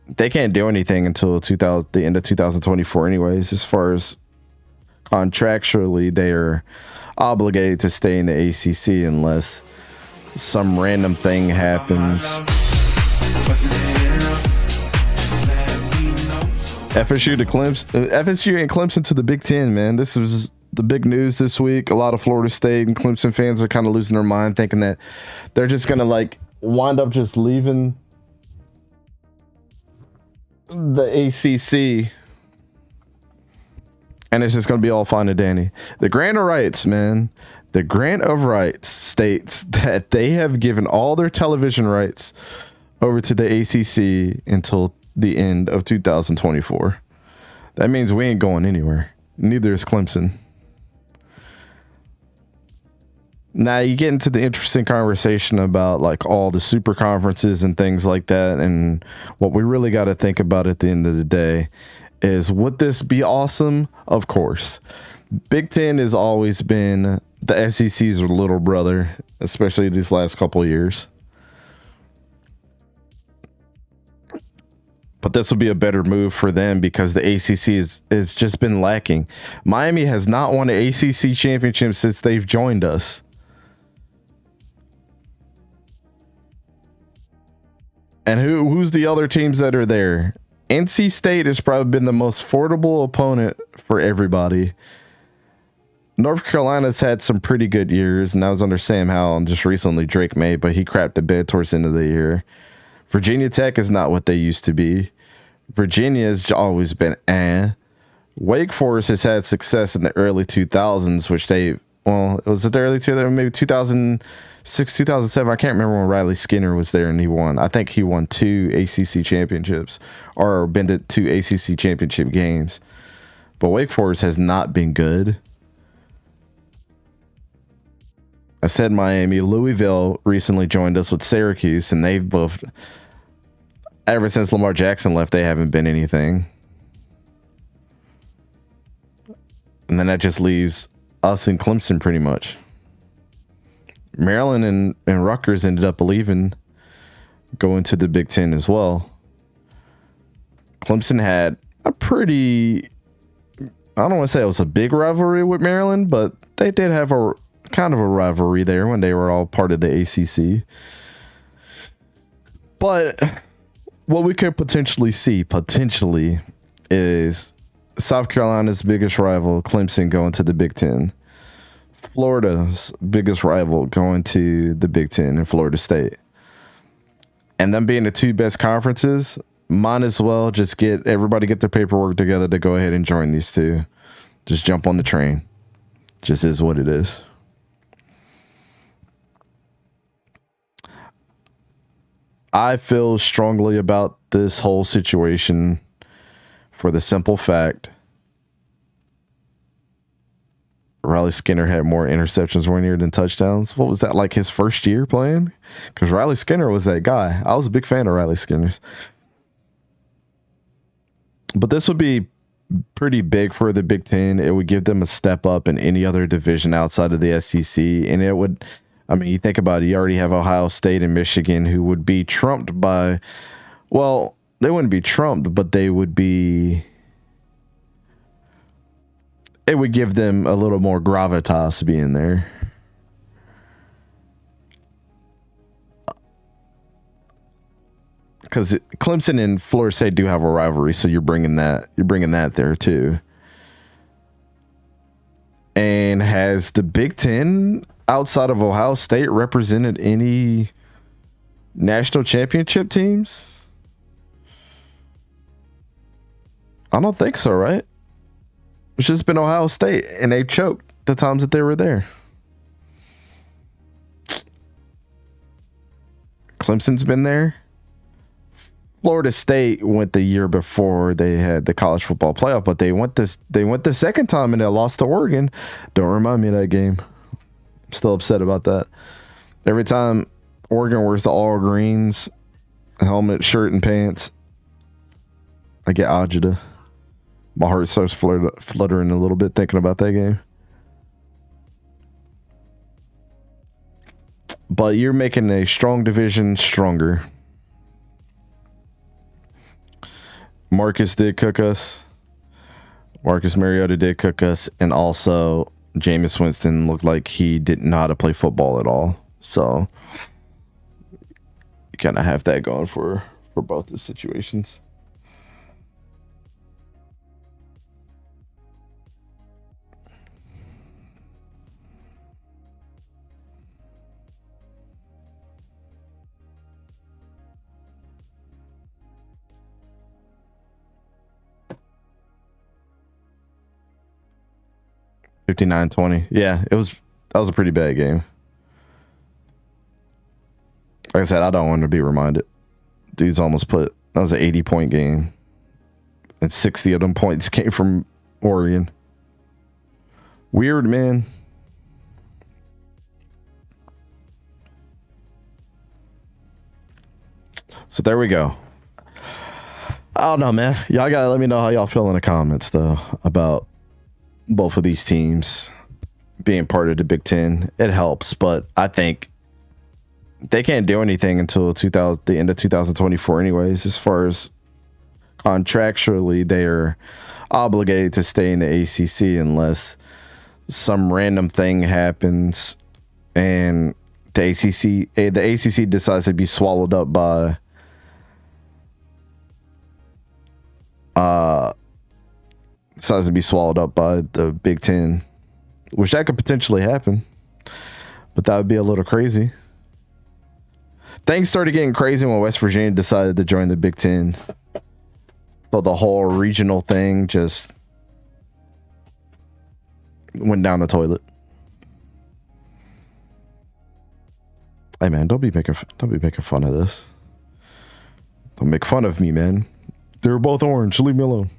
they can't do anything until the end of 2024 anyways. As far as contractually, they are obligated to stay in the ACC unless some random thing happens. FSU to Clemson, FSU and Clemson to the Big Ten, man. This was the big news this week. A lot of Florida State and Clemson fans are kind of losing their mind, thinking that they're just gonna like wind up just leaving the ACC, and it's just gonna be all fine and dandy. The Grant of Rights, man. The Grant of Rights states that they have given all their television rights over to the ACC until the end of 2024. That means we ain't going anywhere. Neither is Clemson. Now you get into the interesting conversation about like all the super conferences and things like that. And what we really got to think about at the end of the day is, would this be awesome? Of course. Big Ten has always been the SEC's little brother, especially these last couple of years. But this will be a better move for them because the ACC is just been lacking. Miami has not won an ACC championship since they've joined us. And who's the other teams that are there? NC State has probably been the most affordable opponent for everybody. North Carolina's had some pretty good years, and that was under Sam Howell and just recently Drake May, but he crapped a bit towards the end of the year. Virginia Tech is not what they used to be. Virginia has always been Wake Forest has had success in the early 2000s, which was it the early 2000s, maybe 2006, 2007? I can't remember when Riley Skinner was there and he won. I think he won 2 ACC championships or been to 2 ACC championship games. But Wake Forest has not been good. I said Miami. Louisville recently joined us with Syracuse, and they've both, ever since Lamar Jackson left, they haven't been anything. And then that just leaves us and Clemson pretty much. Maryland and Rutgers ended up leaving, going to the Big Ten as well. Clemson had a pretty, I don't want to say it was a big rivalry with Maryland, but they did have a kind of a rivalry there when they were all part of the ACC. But what we could potentially see is South Carolina's biggest rival, Clemson, going to the Big Ten. Florida's biggest rival going to the Big Ten and Florida State. And them being the 2 best conferences, might as well just get their paperwork together to go ahead and join these 2. Just jump on the train. Just is what it is. I feel strongly about this whole situation for the simple fact Riley Skinner had more interceptions 1 year than touchdowns. What was that, like his first year playing? Because Riley Skinner was that guy. I was a big fan of Riley Skinner's. But this would be pretty big for the Big Ten. It would give them a step up in any other division outside of the SEC. And it would, I mean, you think about it, you already have Ohio State and Michigan who would be trumped by, well, they wouldn't be trumped, but they would be, it would give them a little more gravitas being there. Because Clemson and Florida State do have a rivalry, so you're bringing that there too. And has the Big Ten outside of Ohio State represented any national championship teams? I don't think so, right? It's just been Ohio State, and they choked the times that they were there. Clemson's been there. Florida State went the year before they had the college football playoff, but they went the second time and they lost to Oregon. Don't remind me of that game. I'm still upset about that. Every time Oregon wears the all greens, helmet, shirt, and pants, I get agita. My heart starts fluttering a little bit thinking about that game. But you're making a strong division stronger. Marcus did cook us. Marcus Mariota did cook us, and also Jameis Winston looked like he didn't know how to play football at all. So you kind of have that going for both the situations. $59-20. Yeah, that was a pretty bad game. Like I said, I don't want to be reminded. Dude's almost that was an 80-point game. And 60 of them points came from Oregon. Weird, man. So there we go. I don't know, man. Y'all gotta let me know how y'all feel in the comments, though, about both of these teams being part of the Big Ten. It helps, but I think they can't do anything until the end of 2024 anyways. As far as contractually, they're obligated to stay in the ACC unless some random thing happens and the ACC decides to be swallowed up by the Big Ten, which that could potentially happen, but that would be a little crazy. Things started getting crazy when West Virginia decided to join the Big Ten. So the whole regional thing just went down the toilet. Hey man, don't be making fun of this. Don't make fun of me, man. They're both orange. Leave me alone.